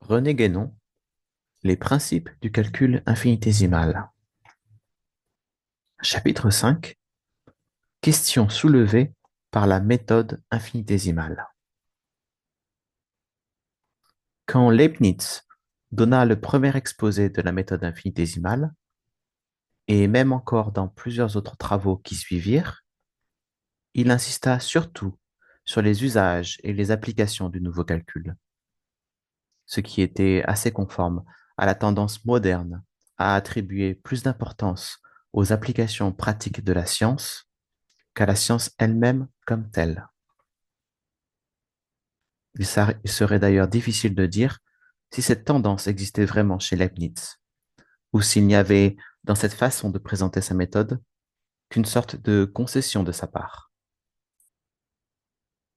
René Guénon, les principes du calcul infinitésimal. Chapitre 5. Questions soulevées par la méthode infinitésimale. Quand Leibniz donna le premier exposé de la méthode infinitésimale, et même encore dans plusieurs autres travaux qui suivirent, il insista surtout sur les usages et les applications du nouveau calcul, ce qui était assez conforme à la tendance moderne à attribuer plus d'importance aux applications pratiques de la science qu'à la science elle-même comme telle. Il serait d'ailleurs difficile de dire si cette tendance existait vraiment chez Leibniz, ou s'il n'y avait, dans cette façon de présenter sa méthode, qu'une sorte de concession de sa part.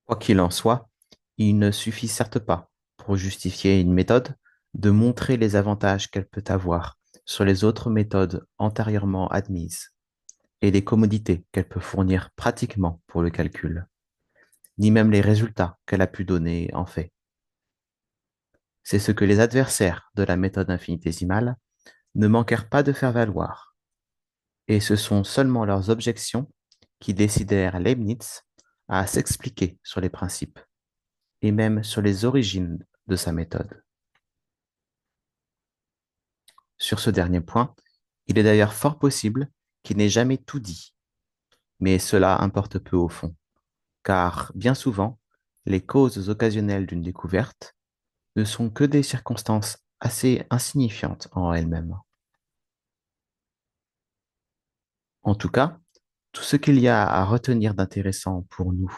Quoi qu'il en soit, il ne suffit certes pas, pour justifier une méthode, de montrer les avantages qu'elle peut avoir sur les autres méthodes antérieurement admises, et les commodités qu'elle peut fournir pratiquement pour le calcul, ni même les résultats qu'elle a pu donner en fait. C'est ce que les adversaires de la méthode infinitésimale ne manquèrent pas de faire valoir, et ce sont seulement leurs objections qui décidèrent Leibniz à s'expliquer sur les principes, et même sur les origines de sa méthode. Sur ce dernier point, il est d'ailleurs fort possible qu'il n'ait jamais tout dit, mais cela importe peu au fond, car bien souvent, les causes occasionnelles d'une découverte ne sont que des circonstances assez insignifiantes en elles-mêmes. En tout cas, tout ce qu'il y a à retenir d'intéressant pour nous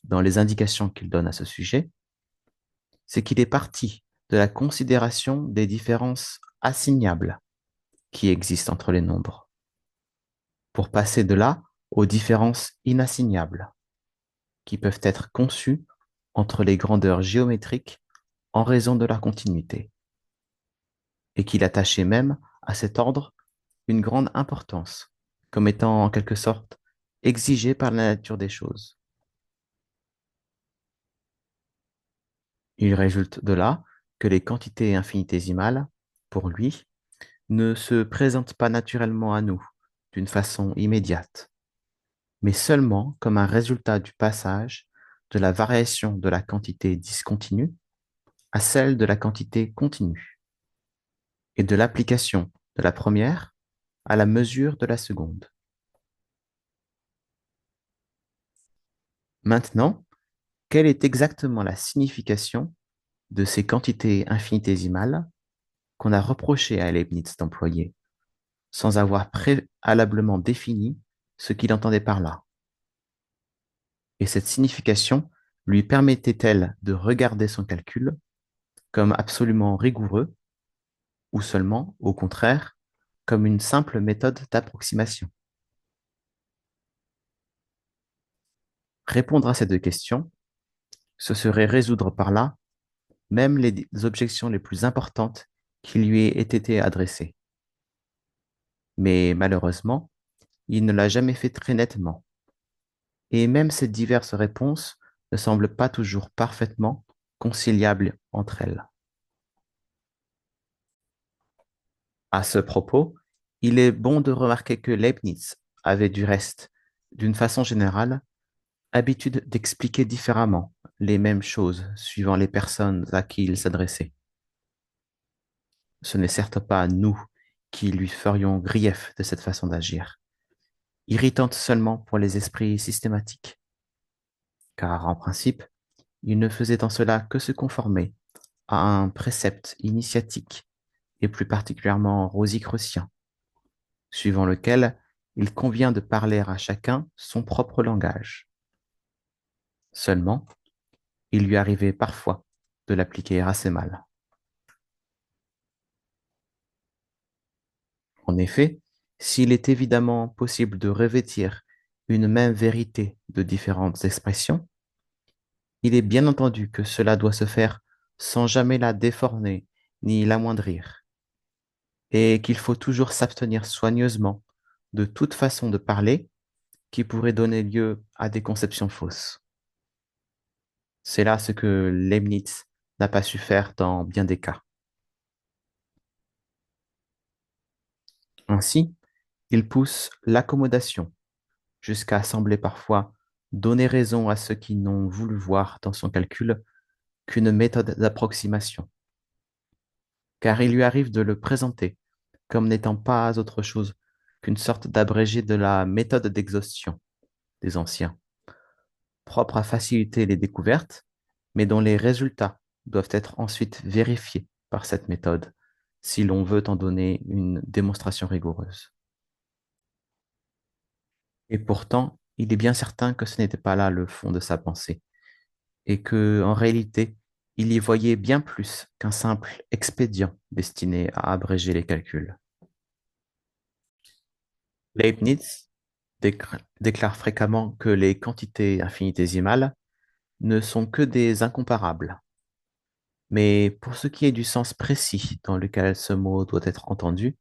dans les indications qu'il donne à ce sujet, c'est qu'il est parti de la considération des différences assignables qui existent entre les nombres, pour passer de là aux différences inassignables qui peuvent être conçues entre les grandeurs géométriques en raison de leur continuité, et qu'il attachait même à cet ordre une grande importance, comme étant en quelque sorte exigé par la nature des choses. Il résulte de là que les quantités infinitésimales, pour lui, ne se présentent pas naturellement à nous d'une façon immédiate, mais seulement comme un résultat du passage de la variation de la quantité discontinue à celle de la quantité continue, et de l'application de la première à la mesure de la seconde. Maintenant, quelle est exactement la signification de ces quantités infinitésimales qu'on a reproché à Leibniz d'employer, sans avoir préalablement défini ce qu'il entendait par là? Et cette signification lui permettait-elle de regarder son calcul comme absolument rigoureux ou seulement, au contraire, comme une simple méthode d'approximation? Répondre à ces deux questions, ce serait résoudre par là même les objections les plus importantes qui lui aient été adressées. Mais malheureusement, il ne l'a jamais fait très nettement, et même ces diverses réponses ne semblent pas toujours parfaitement conciliables entre elles. À ce propos, il est bon de remarquer que Leibniz avait du reste, d'une façon générale, habitude d'expliquer différemment les mêmes choses suivant les personnes à qui il s'adressait. Ce n'est certes pas nous qui lui ferions grief de cette façon d'agir, irritante seulement pour les esprits systématiques, car en principe, il ne faisait en cela que se conformer à un précepte initiatique et plus particulièrement rosicrucien, suivant lequel il convient de parler à chacun son propre langage. Seulement, il lui arrivait parfois de l'appliquer assez mal. En effet, s'il est évidemment possible de revêtir une même vérité de différentes expressions, il est bien entendu que cela doit se faire sans jamais la déformer ni l'amoindrir, et qu'il faut toujours s'abstenir soigneusement de toute façon de parler qui pourrait donner lieu à des conceptions fausses. C'est là ce que Leibniz n'a pas su faire dans bien des cas. Ainsi, il pousse l'accommodation jusqu'à sembler parfois donner raison à ceux qui n'ont voulu voir dans son calcul qu'une méthode d'approximation, car il lui arrive de le présenter comme n'étant pas autre chose qu'une sorte d'abrégé de la méthode d'exhaustion des anciens, propre à faciliter les découvertes, mais dont les résultats doivent être ensuite vérifiés par cette méthode si l'on veut en donner une démonstration rigoureuse. Et pourtant, il est bien certain que ce n'était pas là le fond de sa pensée, et que, en réalité, il y voyait bien plus qu'un simple expédient destiné à abréger les calculs. Leibniz déclare fréquemment que les quantités infinitésimales ne sont que des incomparables. Mais pour ce qui est du sens précis dans lequel ce mot doit être entendu,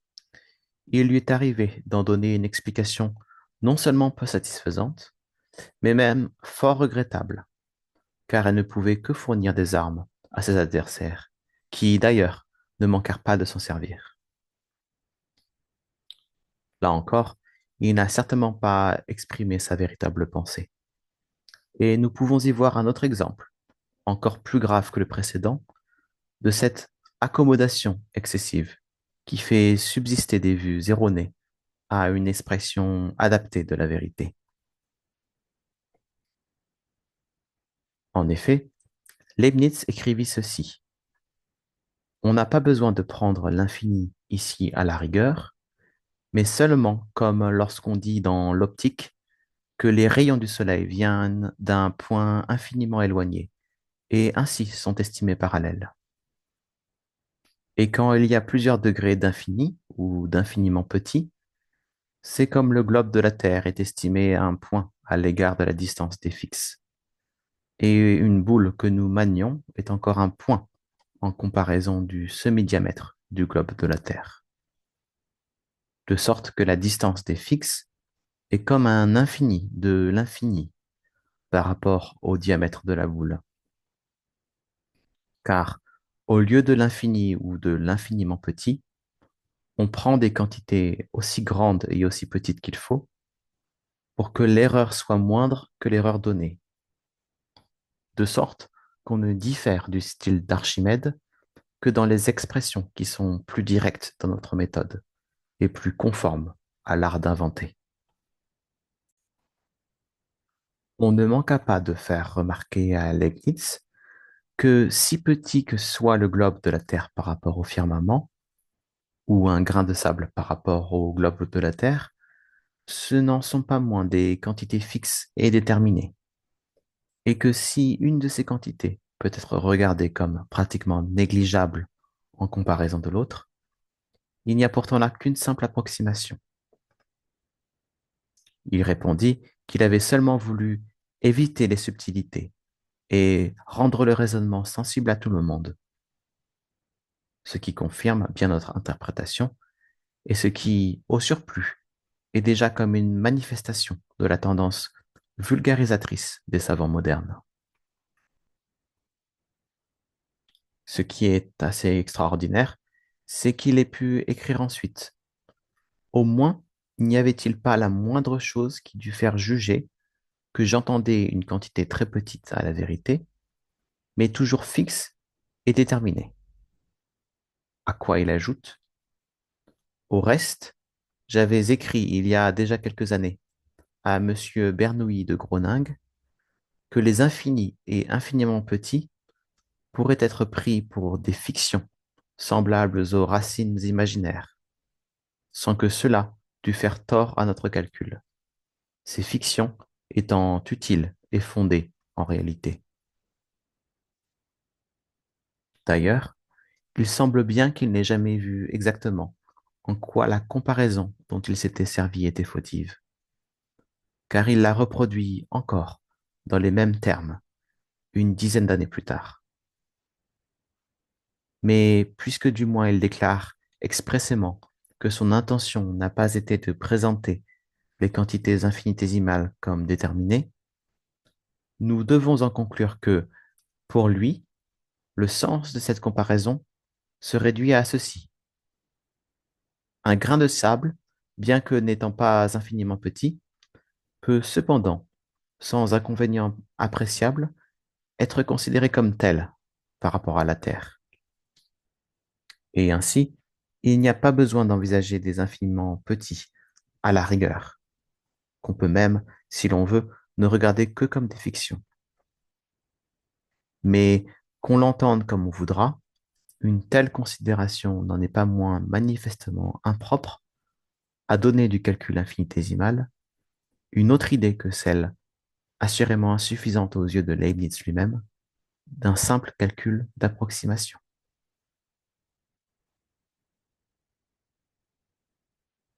il lui est arrivé d'en donner une explication non seulement peu satisfaisante, mais même fort regrettable, car elle ne pouvait que fournir des armes à ses adversaires, qui d'ailleurs ne manquèrent pas de s'en servir. Là encore, il n'a certainement pas exprimé sa véritable pensée. Et nous pouvons y voir un autre exemple, encore plus grave que le précédent, de cette accommodation excessive qui fait subsister des vues erronées à une expression adaptée de la vérité. En effet, Leibniz écrivit ceci. On n'a pas besoin de prendre l'infini ici à la rigueur, mais seulement comme lorsqu'on dit dans l'optique que les rayons du soleil viennent d'un point infiniment éloigné et ainsi sont estimés parallèles. Et quand il y a plusieurs degrés d'infini ou d'infiniment petit, c'est comme le globe de la Terre est estimé à un point à l'égard de la distance des fixes. Et une boule que nous manions est encore un point en comparaison du semi-diamètre du globe de la Terre. De sorte que la distance des fixes est comme un infini de l'infini par rapport au diamètre de la boule. Car au lieu de l'infini ou de l'infiniment petit, on prend des quantités aussi grandes et aussi petites qu'il faut pour que l'erreur soit moindre que l'erreur donnée, de sorte qu'on ne diffère du style d'Archimède que dans les expressions qui sont plus directes dans notre méthode et plus conformes à l'art d'inventer. On ne manqua pas de faire remarquer à Leibniz que si petit que soit le globe de la Terre par rapport au firmament, ou un grain de sable par rapport au globe de la Terre, ce n'en sont pas moins des quantités fixes et déterminées, et que si une de ces quantités peut être regardée comme pratiquement négligeable en comparaison de l'autre, il n'y a pourtant là qu'une simple approximation. Il répondit qu'il avait seulement voulu éviter les subtilités et rendre le raisonnement sensible à tout le monde, ce qui confirme bien notre interprétation et ce qui, au surplus, est déjà comme une manifestation de la tendance vulgarisatrice des savants modernes. Ce qui est assez extraordinaire, c'est qu'il ait pu écrire ensuite. Au moins, n'y avait-il pas la moindre chose qui dût faire juger que j'entendais une quantité très petite à la vérité, mais toujours fixe et déterminée. À quoi il ajoute, au reste, j'avais écrit il y a déjà quelques années à Monsieur Bernoulli de Groningue que les infinis et infiniment petits pourraient être pris pour des fictions semblables aux racines imaginaires, sans que cela dût faire tort à notre calcul, ces fictions étant utiles et fondées en réalité. D'ailleurs, il semble bien qu'il n'ait jamais vu exactement en quoi la comparaison dont il s'était servi était fautive, car il la reproduit encore dans les mêmes termes une dizaine d'années plus tard. Mais puisque du moins il déclare expressément que son intention n'a pas été de présenter les quantités infinitésimales comme déterminées, nous devons en conclure que, pour lui, Le sens de cette comparaison se réduit à ceci. Un grain de sable, bien que n'étant pas infiniment petit, peut cependant, sans inconvénient appréciable, être considéré comme tel par rapport à la Terre. Et ainsi, il n'y a pas besoin d'envisager des infiniment petits, à la rigueur, qu'on peut même, si l'on veut, ne regarder que comme des fictions. Mais qu'on l'entende comme on voudra, une telle considération n'en est pas moins manifestement impropre à donner du calcul infinitésimal une autre idée que celle, assurément insuffisante aux yeux de Leibniz lui-même, d'un simple calcul d'approximation.